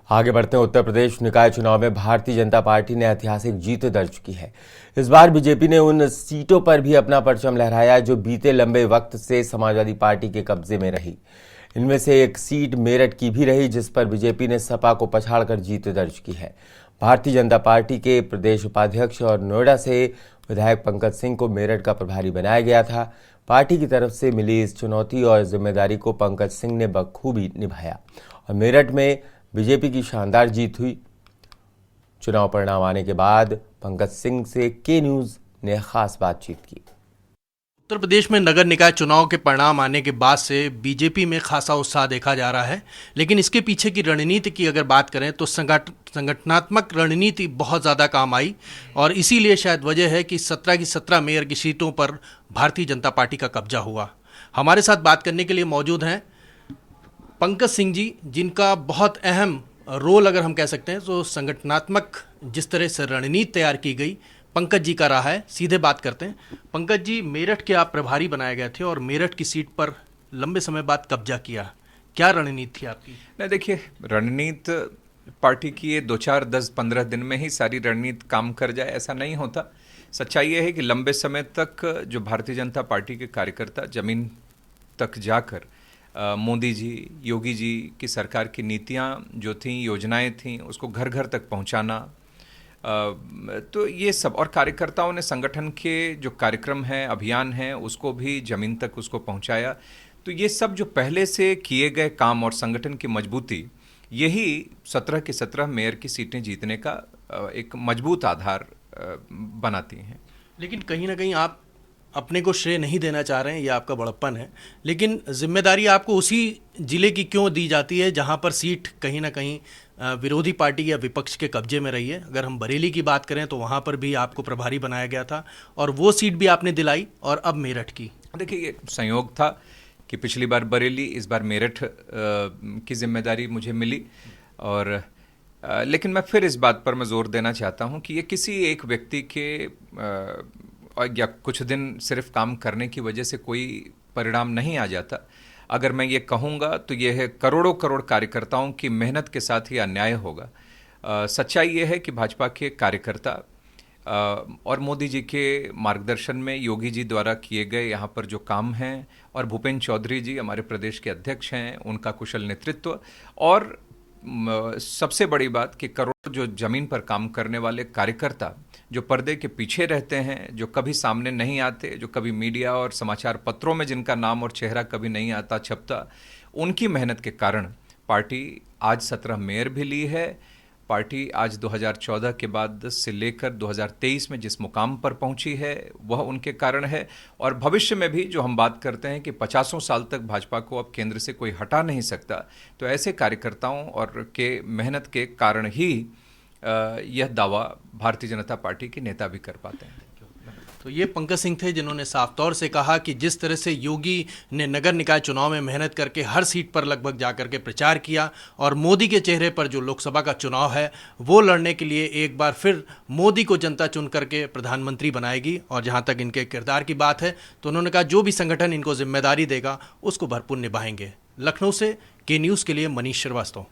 आगे बढ़ते हैं। उत्तर प्रदेश निकाय चुनाव में भारतीय जनता पार्टी ने ऐतिहासिक जीत दर्ज की है। इस बार बीजेपी ने उन सीटों पर भी अपना परचम लहराया जो बीते लंबे वक्त से समाजवादी पार्टी के कब्जे में रही। इनमें से एक सीट मेरठ की भी रही, जिस पर बीजेपी ने सपा को पछाड़कर जीत दर्ज की है। भारतीय जनता पार्टी के प्रदेश उपाध्यक्ष और नोएडा से विधायक पंकज सिंह को मेरठ का प्रभारी बनाया गया था। पार्टी की तरफ से मिली इस चुनौती और जिम्मेदारी को पंकज सिंह ने बखूबी निभाया और मेरठ में बीजेपी की शानदार जीत हुई। चुनाव परिणाम आने के बाद पंकज सिंह से के न्यूज ने खास बातचीत की। उत्तर प्रदेश में नगर निकाय चुनाव के परिणाम आने के बाद से बीजेपी में खासा उत्साह देखा जा रहा है, लेकिन इसके पीछे की रणनीति की अगर बात करें तो संगठनात्मक रणनीति बहुत ज़्यादा काम आई और इसीलिए शायद वजह है कि 17 की 17 मेयर की सीटों पर भारतीय जनता पार्टी का कब्जा हुआ। हमारे साथ बात करने के लिए मौजूद हैं पंकज सिंह जी, जिनका बहुत अहम रोल अगर हम कह सकते हैं तो संगठनात्मक जिस तरह से रणनीति तैयार की गई पंकज जी का रहा है। सीधे बात करते हैं। पंकज जी, मेरठ के आप प्रभारी बनाए गए थे और मेरठ की सीट पर लंबे समय बाद कब्जा किया, क्या रणनीति थी आपकी? नहीं, देखिए, रणनीति पार्टी की ये 2-4-10-15 दिन में ही सारी रणनीति काम कर जाए ऐसा नहीं होता। सच्चाई ये है कि लंबे समय तक जो भारतीय जनता पार्टी के कार्यकर्ता जमीन तक जाकर मोदी जी, योगी जी की सरकार की नीतियाँ जो थीं, योजनाएं थीं, उसको घर घर तक पहुँचाना, तो ये सब, और कार्यकर्ताओं ने संगठन के जो कार्यक्रम हैं, अभियान हैं, उसको भी ज़मीन तक उसको पहुंचाया। तो ये सब जो पहले से किए गए काम और संगठन की मजबूती, यही 17 की 17 मेयर की सीटें जीतने का एक मजबूत आधार बनाती हैं। लेकिन कहीं ना कहीं आप अपने को श्रेय नहीं देना चाह रहे हैं, ये आपका बड़प्पन है, लेकिन जिम्मेदारी आपको उसी जिले की क्यों दी जाती है जहां पर सीट कहीं ना कहीं विरोधी पार्टी या विपक्ष के कब्जे में रही है? अगर हम बरेली की बात करें तो वहां पर भी आपको प्रभारी बनाया गया था और वो सीट भी आपने दिलाई, और अब मेरठ की। देखिए, ये संयोग था कि पिछली बार बरेली, इस बार मेरठ की जिम्मेदारी मुझे मिली। और लेकिन मैं फिर इस बात पर मैं जोर देना चाहता हूँ कि ये किसी एक व्यक्ति के या कुछ दिन सिर्फ काम करने की वजह से कोई परिणाम नहीं आ जाता। अगर मैं ये कहूँगा तो ये है करोड़ों करोड़ कार्यकर्ताओं की मेहनत के साथ ही अन्याय होगा। सच्चाई ये है कि भाजपा के कार्यकर्ता और मोदी जी के मार्गदर्शन में, योगी जी द्वारा किए गए यहाँ पर जो काम हैं, और भूपेंद्र चौधरी जी हमारे प्रदेश के अध्यक्ष हैं, उनका कुशल नेतृत्व, और सबसे बड़ी बात कि करोड़ों जो जमीन पर काम करने वाले कार्यकर्ता जो पर्दे के पीछे रहते हैं, जो कभी सामने नहीं आते, जो कभी मीडिया और समाचार पत्रों में जिनका नाम और चेहरा कभी नहीं आता, छपता, उनकी मेहनत के कारण पार्टी आज 17 मेयर भी ली है। पार्टी आज 2014 के बाद से लेकर 2023 में जिस मुकाम पर पहुंची है वह उनके कारण है। और भविष्य में भी जो हम बात करते हैं कि 50 साल तक भाजपा को अब केंद्र से कोई हटा नहीं सकता, तो ऐसे कार्यकर्ताओं और के मेहनत के कारण ही यह दावा भारतीय जनता पार्टी के नेता भी कर पाते हैं। तो ये पंकज सिंह थे जिन्होंने साफ तौर से कहा कि जिस तरह से योगी ने नगर निकाय चुनाव में मेहनत करके हर सीट पर लगभग जाकर के प्रचार किया और मोदी के चेहरे पर जो लोकसभा का चुनाव है वो लड़ने के लिए एक बार फिर मोदी को जनता चुन करके प्रधानमंत्री बनाएगी। और जहां तक इनके किरदार की बात है तो उन्होंने कहा जो भी संगठन इनको जिम्मेदारी देगा उसको भरपूर निभाएंगे। लखनऊ से के न्यूज़ के लिए मनीष श्रीवास्तव।